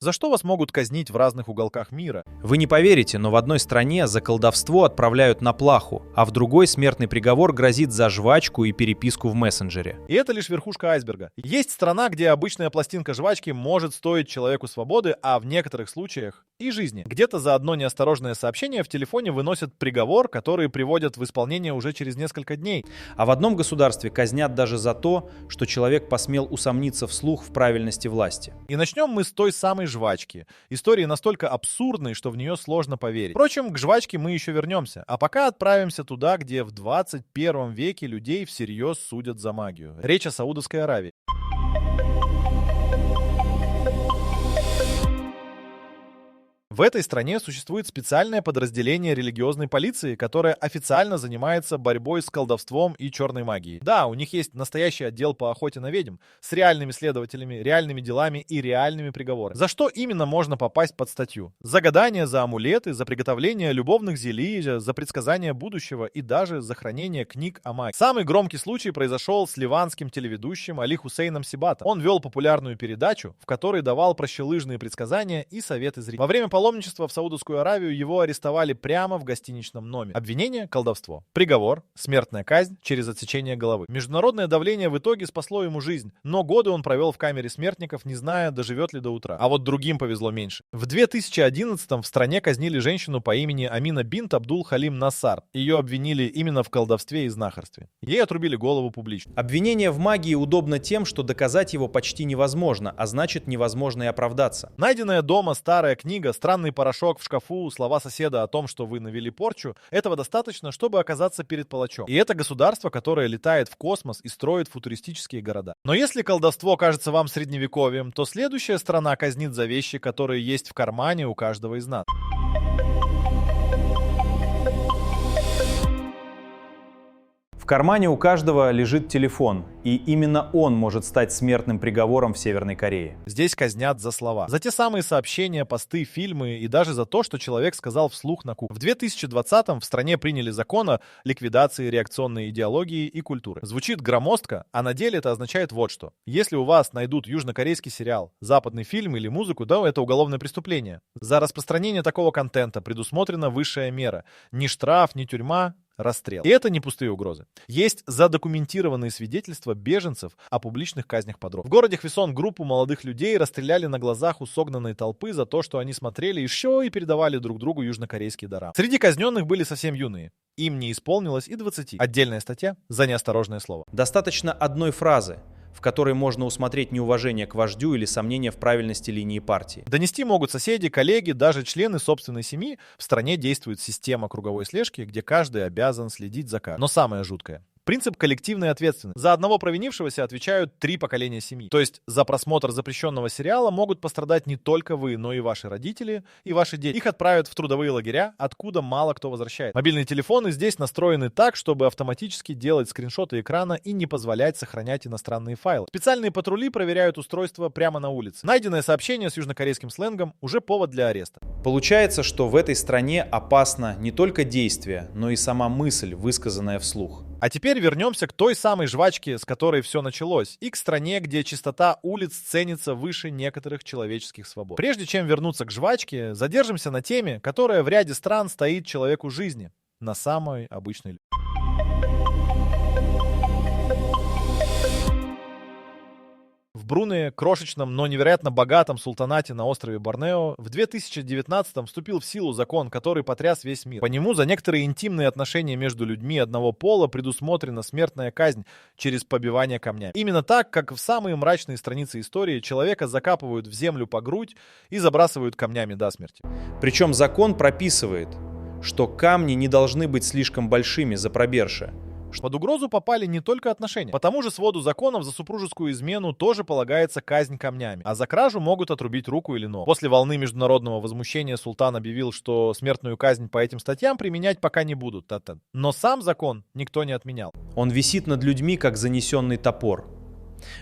За что вас могут казнить в разных уголках мира? Вы не поверите, но в одной стране за колдовство отправляют на плаху, а в другой смертный приговор грозит за жвачку и переписку в мессенджере. И это лишь верхушка айсберга. Есть страна, где обычная пластинка жвачки может стоить человеку свободы, а в некоторых случаях и жизни. Где-то за одно неосторожное сообщение в телефоне выносят приговор, который приводят в исполнение уже через несколько дней. А в одном государстве казнят даже за то, что человек посмел усомниться вслух в правильности власти. И начнем мы с той самой жвачки. История настолько абсурдной, что в нее сложно поверить. Впрочем, к жвачке мы еще вернемся. А пока отправимся туда, где в 21 веке людей всерьез судят за магию. Речь о Саудовской Аравии. В этой стране существует специальное подразделение религиозной полиции, которое официально занимается борьбой с колдовством и черной магией. Да, у них есть настоящий отдел по охоте на ведьм с реальными следователями, реальными делами и реальными приговорами. За что именно можно попасть под статью? За гадания, за амулеты, за приготовление любовных зелий, за предсказание будущего и даже за хранение книг о магии. Самый громкий случай произошел с ливанским телеведущим Али Хусейном Сибатом. Он вел популярную передачу, в которой давал прощелыжные предсказания и советы зрителям. Во время паломничества в Саудовскую Аравию его арестовали прямо в гостиничном номере. Обвинение — колдовство. Приговор — смертная казнь через отсечение головы. Международное давление в итоге спасло ему жизнь, но годы он провел в камере смертников, не зная, доживет ли до утра. А вот другим повезло меньше. В 2011-м в стране казнили женщину по имени Амина бинт Абдул Халим Насар. Ее обвинили именно в колдовстве и знахарстве. Ей отрубили голову публично. Обвинение в магии удобно тем, что доказать его почти невозможно, а значит невозможно и оправдаться. Найденная дома старая книга, странный порошок в шкафу, слова соседа о том, что вы навели порчу, этого достаточно, чтобы оказаться перед палачом. И это государство, которое летает в космос и строит футуристические города. Но если колдовство кажется вам средневековьем, то следующая страна казнит за вещи, которые есть в кармане у каждого из нас. В кармане у каждого лежит телефон, и именно он может стать смертным приговором в Северной Корее. Здесь казнят за слова. За те самые сообщения, посты, фильмы и даже за то, что человек сказал вслух на кухне. В 2020-м в стране приняли закон о ликвидации реакционной идеологии и культуры. Звучит громоздко, а на деле это означает вот что. Если у вас найдут южнокорейский сериал, западный фильм или музыку, да, это уголовное преступление. За распространение такого контента предусмотрена высшая мера. Ни штраф, ни тюрьма, расстрел. И это не пустые угрозы. Есть задокументированные свидетельства беженцев о публичных казнях подростков. В городе Хвесон группу молодых людей расстреляли на глазах у согнанной толпы за то, что они смотрели еще и передавали друг другу южнокорейские дара. Среди казненных были совсем юные. Им не исполнилось и 20. Отдельная статья за неосторожное слово. Достаточно одной фразы, в которой можно усмотреть неуважение к вождю или сомнение в правильности линии партии. Донести могут соседи, коллеги, даже члены собственной семьи. В стране действует система круговой слежки, где каждый обязан следить за каждым. Но самое жуткое — принцип коллективной ответственности. За одного провинившегося отвечают 3 поколения семьи. То есть за просмотр запрещенного сериала могут пострадать не только вы, но и ваши родители, и ваши дети. Их отправят в трудовые лагеря, откуда мало кто возвращает. Мобильные телефоны здесь настроены так, чтобы автоматически делать скриншоты экрана и не позволять сохранять иностранные файлы. Специальные патрули проверяют устройство прямо на улице. Найденное сообщение с южнокорейским сленгом уже повод для ареста. Получается, что в этой стране опасно не только действие, но и сама мысль, высказанная вслух. А теперь вернемся к той самой жвачке, с которой все началось, и к стране, где чистота улиц ценится выше некоторых человеческих свобод. Прежде чем вернуться к жвачке, задержимся на теме, которая в ряде стран стоит человеку жизни, на самой обычной. В Брунее, крошечном, но невероятно богатом султанате на острове Борнео, в 2019-м вступил в силу закон, который потряс весь мир. По нему за некоторые интимные отношения между людьми одного пола предусмотрена смертная казнь через побивание камнями. Именно так, как в самые мрачные страницы истории, человека закапывают в землю по грудь и забрасывают камнями до смерти. Причем закон прописывает, что камни не должны быть слишком большими за проберша. Под угрозу попали не только отношения. По тому же своду законов за супружескую измену тоже полагается казнь камнями, а за кражу могут отрубить руку или ногу. После волны международного возмущения султан объявил, что смертную казнь по этим статьям применять пока не будут. Но сам закон никто не отменял. Он висит над людьми, как занесенный топор.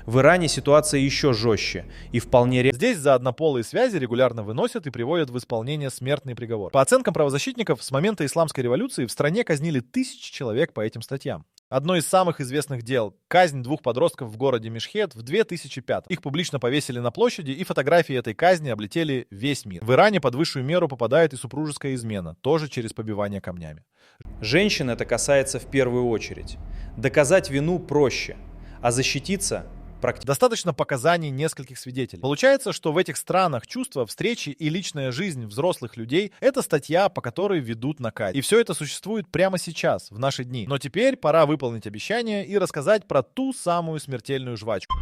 В Иране ситуация еще жестче и вполне Здесь за однополые связи регулярно выносят и приводят в исполнение смертный приговор. По оценкам правозащитников, с момента исламской революции в стране казнили тысячи человек по этим статьям. Одно из самых известных дел — казнь двух подростков в городе Мешхед в 2005. Их публично повесили на площади, и фотографии этой казни облетели весь мир. В Иране под высшую меру попадает и супружеская измена, тоже через побивание камнями. Женщин это касается в первую очередь. Доказать вину проще, а защититься практически. Достаточно показаний нескольких свидетелей. Получается, что в этих странах чувства, встречи и личная жизнь взрослых людей — это статья, по которой ведут на казнь. И все это существует прямо сейчас, в наши дни. Но теперь пора выполнить обещание и рассказать про ту самую смертельную жвачку.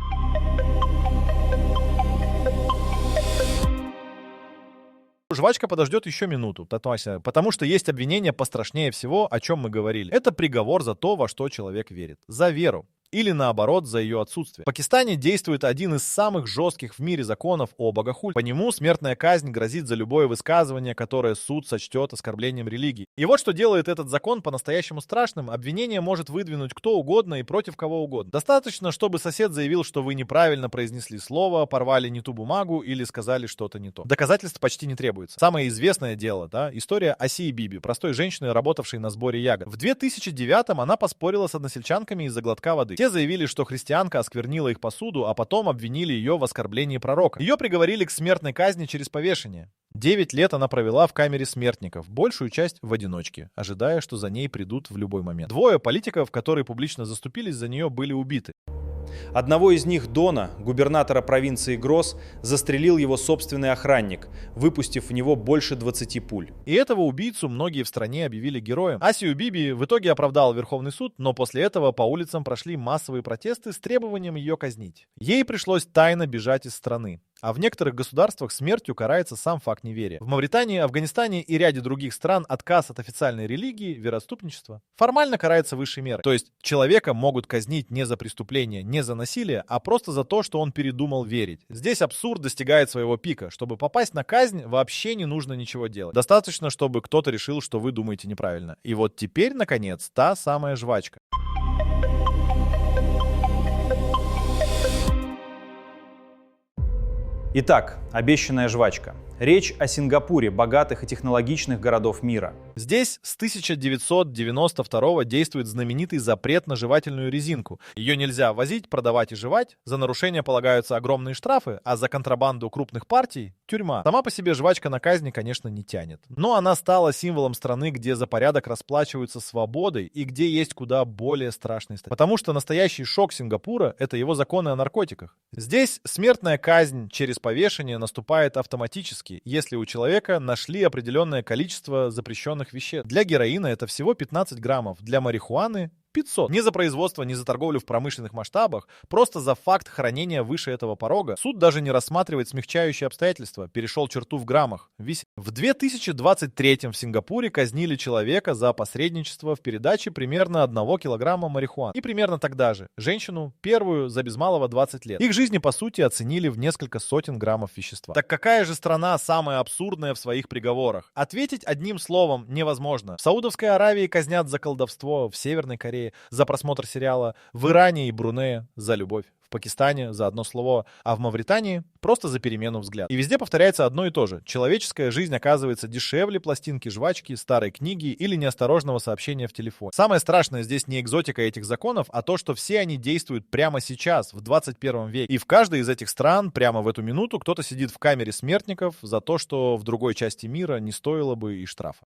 Жвачка подождет еще минуту, Татуася, потому что есть обвинение пострашнее всего, о чем мы говорили. Это приговор за то, во что человек верит. За веру. Или наоборот, за ее отсутствие. В Пакистане действует один из самых жестких в мире законов о богохульстве. По нему смертная казнь грозит за любое высказывание, которое суд сочтет оскорблением религии. И вот что делает этот закон по-настоящему страшным. Обвинение может выдвинуть кто угодно и против кого угодно. Достаточно, чтобы сосед заявил, что вы неправильно произнесли слово, порвали не ту бумагу или сказали что-то не то. Доказательств почти не требуется. Самое известное дело, история Асии Биби, простой женщины, работавшей на сборе ягод. В 2009-м она поспорила с односельчанками из-за глотка воды. Те заявили, что христианка осквернила их посуду, а потом обвинили ее в оскорблении пророка. Ее приговорили к смертной казни через повешение. 9 лет она провела в камере смертников, большую часть в одиночке, ожидая, что за ней придут в любой момент. Двое политиков, которые публично заступились за нее, были убиты. Одного из них, Дона, губернатора провинции Гросс, застрелил его собственный охранник, выпустив в него больше 20 пуль. И этого убийцу многие в стране объявили героем. Асию Биби в итоге оправдал Верховный суд, но после этого по улицам прошли массовые протесты с требованием ее казнить. Ей пришлось тайно бежать из страны. А в некоторых государствах смертью карается сам факт неверия. В Мавритании, Афганистане и ряде других стран отказ от официальной религии, вероотступничества, формально карается высшей мерой. То есть человека могут казнить не за преступление, не за насилие, а просто за то, что он передумал верить. Здесь абсурд достигает своего пика. Чтобы попасть на казнь, вообще не нужно ничего делать. Достаточно, чтобы кто-то решил, что вы думаете неправильно. И вот теперь, наконец, та самая жвачка. Итак, обещанная жвачка. Речь о Сингапуре, богатых и технологичных городов мира. Здесь с 1992 действует знаменитый запрет на жевательную резинку. Ее нельзя возить, продавать и жевать. За нарушение полагаются огромные штрафы, а за контрабанду крупных партий — тюрьма. Сама по себе жвачка на казни, конечно, не тянет. Но она стала символом страны, где за порядок расплачиваются свободой и где есть куда более страшные статьи. Потому что настоящий шок Сингапура — это его законы о наркотиках. Здесь смертная казнь через повешение наступает автоматически, если у человека нашли определенное количество запрещенных веществ. Для героина это всего 15 граммов, для марихуаны — 500. Ни за производство, ни за торговлю в промышленных масштабах, просто за факт хранения выше этого порога. Суд даже не рассматривает смягчающие обстоятельства, перешел черту в граммах. В 2023 в Сингапуре казнили человека за посредничество в передаче примерно 1 килограмма марихуаны. И примерно тогда же женщину, первую, за без малого 20 лет. Их жизни, по сути, оценили в несколько сотен граммов вещества. Так какая же страна самая абсурдная в своих приговорах? Ответить одним словом невозможно. В Саудовской Аравии казнят за колдовство, в Северной Корее за просмотр сериала, в Иране и Брунее за любовь, в Пакистане за одно слово, а в Мавритании просто за перемену взгляда. И везде повторяется одно и то же. Человеческая жизнь оказывается дешевле пластинки жвачки, старой книги или неосторожного сообщения в телефоне. Самое страшное здесь не экзотика этих законов, а то, что все они действуют прямо сейчас, в 21 веке. И в каждой из этих стран прямо в эту минуту кто-то сидит в камере смертников за то, что в другой части мира не стоило бы и штрафа.